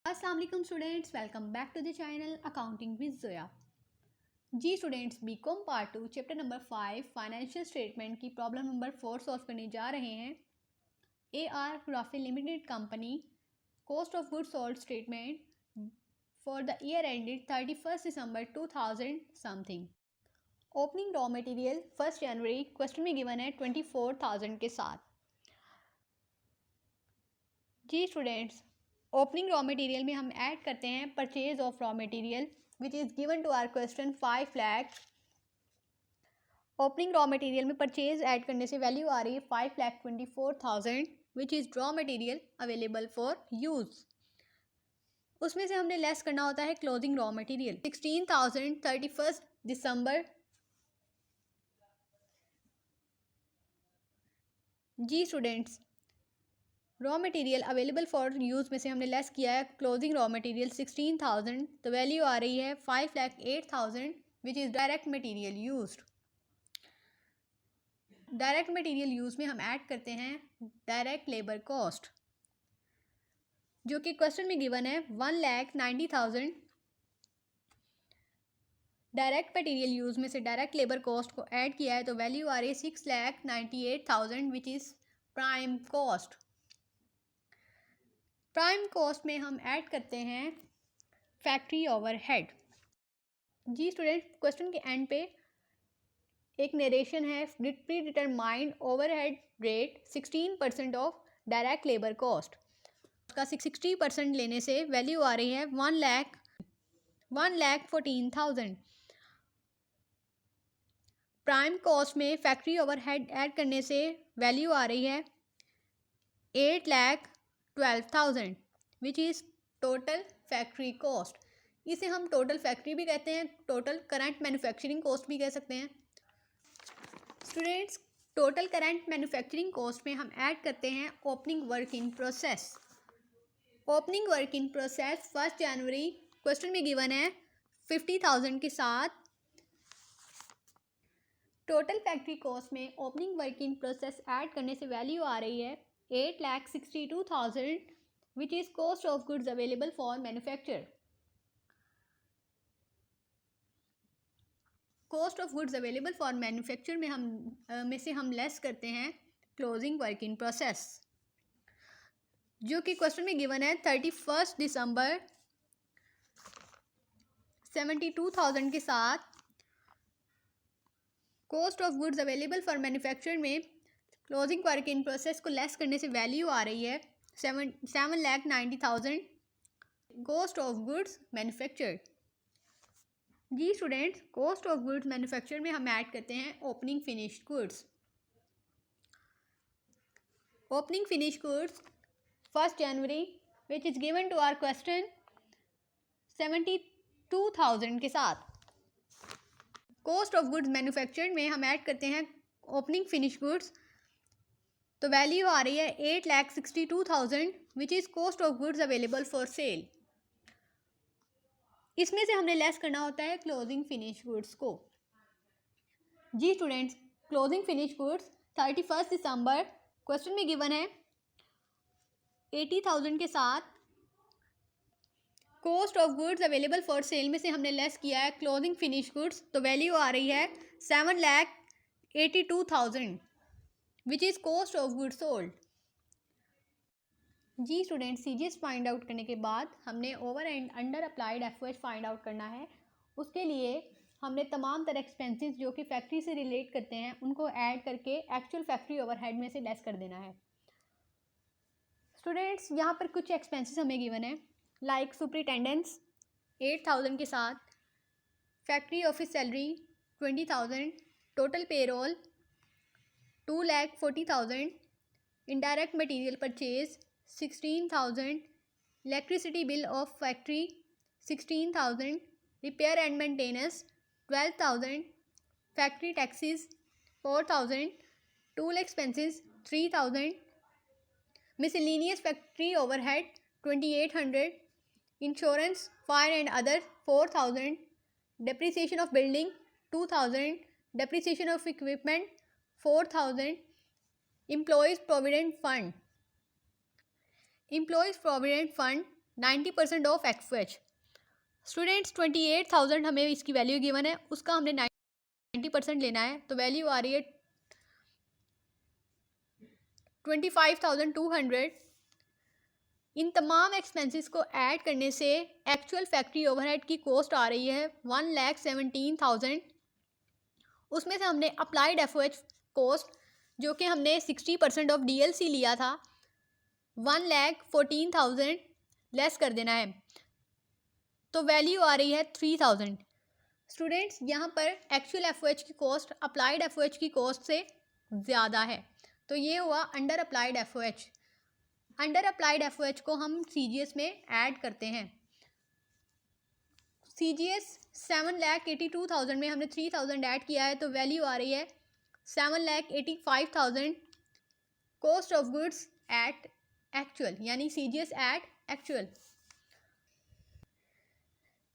अस्सलाम वालेकुम students, welcome back to the channel accounting with Zoya. जी students, BCom part 2 chapter number 5 financial statement की problem number 4 solve करने जा रहे हैं। AR Rafael limited company cost of goods sold statement for the year ended 31 December 2000 something. Opening raw material 1 January question में given है 24,000 के साथ। जी स्टूडेंट्स, ओपनिंग रॉ मटेरियल में हम ऐड करते हैं purchase of raw material which is given to our question 5 lakh. Opening raw material में परचेज ऐड करने से वैल्यू आ रही है 5,24,000 which is raw material available for use. उसमें से हमने लेस करना होता है क्लोजिंग रॉ मटेरियल 16,000 31 दिसंबर। जी students, raw material available for use में से हमने लेस किया है क्लोजिंग रॉ मटेरियल 16,000, तो वैल्यू आ रही है 5,08,000 which is direct material used. Direct material use में हम ऐड करते हैं डायरेक्ट लेबर कॉस्ट, जो कि क्वेश्चन में गिवन है 1,90,000। डायरेक्ट मटेरियल यूज़ में से डायरेक्ट लेबर कॉस्ट को ऐड किया है तो वैल्यू आ रही है 6,98,000 which is prime cost. Prime cost में हम ऐड करते हैं फैक्ट्री ओवरहेड। जी स्टूडेंट, क्वेश्चन के एंड पे एक नरेशन है pre determined overhead rate 16% of direct labour cost. उसका 60% लेने से वैल्यू आ रही है 1,14,000। प्राइम कॉस्ट में फैक्ट्री ओवरहेड ऐड करने से वैल्यू आ रही है 8,12,000 which is total factory cost. इसे हम टोटल फैक्ट्री भी कहते हैं, टोटल करंट मैन्युफैक्चरिंग कॉस्ट भी कह सकते हैं। Students, total current manufacturing cost में हम ऐड करते हैं opening work in process. Opening work in process 1 January question में गिवन है 50,000 के साथ। टोटल फैक्ट्री कॉस्ट में opening work in process add करने से वैल्यू आ रही है 8,62,000 विच is cost of goods available for manufacture. Cost of goods available for manufacture में से हम लेस करते हैं क्लोजिंग वर्क इन प्रोसेस, जो कि क्वेश्चन में गिवन है 31 दिसंबर 72,000 के साथ। Cost of goods available for manufacture में क्लोजिंग वर्क इन प्रोसेस को लेस करने से वैल्यू आ रही है 7,90,000 कॉस्ट ऑफ गुड्स मैन्युफैक्चर। जी students, cost of goods manufacture में हम ऐड करते हैं opening finished goods. Opening finish goods 1 January which is given to our question 72,000 के साथ। कॉस्ट ऑफ गुड्स मैन्युफैक्चर्ड में हम ऐड करते हैं ओपनिंग फिनिश गुड्स, तो वैल्यू आ रही है 8,62,000 विच is cost of goods available for cell. इसमें से हमने लेस करना होता है क्लोजिंग फिनिश गुड्स को। जी students, closing finish goods 31 December question में गिवन है 80,000 के साथ। Cost of goods available for sale में से हमने लेस किया है क्लोजिंग फिनिश गुड्स, तो वैल्यू आ रही है 7,82,000 which is cost of goods sold. जी स्टूडेंट, CGS फाइंड आउट करने के बाद हमने over and under applied FOH find out करना है। उसके लिए हमने तमाम तरह एक्सपेंसेस जो कि फैक्ट्री से रिलेट करते हैं उनको ऐड करके एक्चुअल फैक्ट्री ओवरहेड में से लेस कर देना है। स्टूडेंट्स, यहाँ पर कुछ एक्सपेंसेस हमें गिवन है लाइक सुपरिटेंडेंस 8,000 के साथ, factory office salary 20,000, total payroll 2,40,000, indirect material purchase 16,000, electricity bill of factory 16,000, repair and maintenance 12,000, factory taxes 4,000, tool expenses 3,000, miscellaneous factory overhead 2,800, insurance fire and other 4,000, depreciation of building 2,000, depreciation of equipment 4,000, employees provident fund 90% of FH। Students 28,000 हमें इसकी value given है, उसका हमने 90% लेना है, तो value आ रही है 25,200। इन तमाम एक्सपेंसेस को ऐड करने से एक्चुअल फैक्ट्री ओवरहेड की कॉस्ट आ रही है 1,17,000। उसमें से हमने अप्लाइड FOH कॉस्ट जो कि हमने 60% ऑफ DLC लिया था 1,14,000 लेस कर देना है, तो वैल्यू आ रही है 3,000। स्टूडेंट्स यहाँ पर एक्चुअल FOH की कॉस्ट अप्लाइड FOH की कॉस्ट से ज़्यादा है, तो ये हुआ under applied FOH। Under applied FOH को हम CGS में ऐड करते हैं। CGS 7,82,000 में हमने 3,000 ऐड किया है, तो वैल्यू आ रही है 7,85,000 cost of goods at actual, यानी CGS एट एक्चुअल।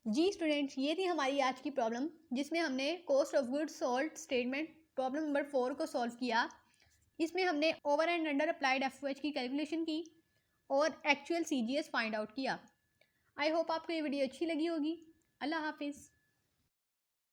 जी स्टूडेंट्स, ये थी हमारी आज की प्रॉब्लम जिसमें हमने cost of goods sold statement problem number 4 को सॉल्व किया। इसमें हमने over and under applied FOH की कैलकुलेशन की और एक्चुअल CGS फाइंड आउट किया। आई होप आपको ये वीडियो अच्छी लगी होगी। अल्लाह हाफिज़।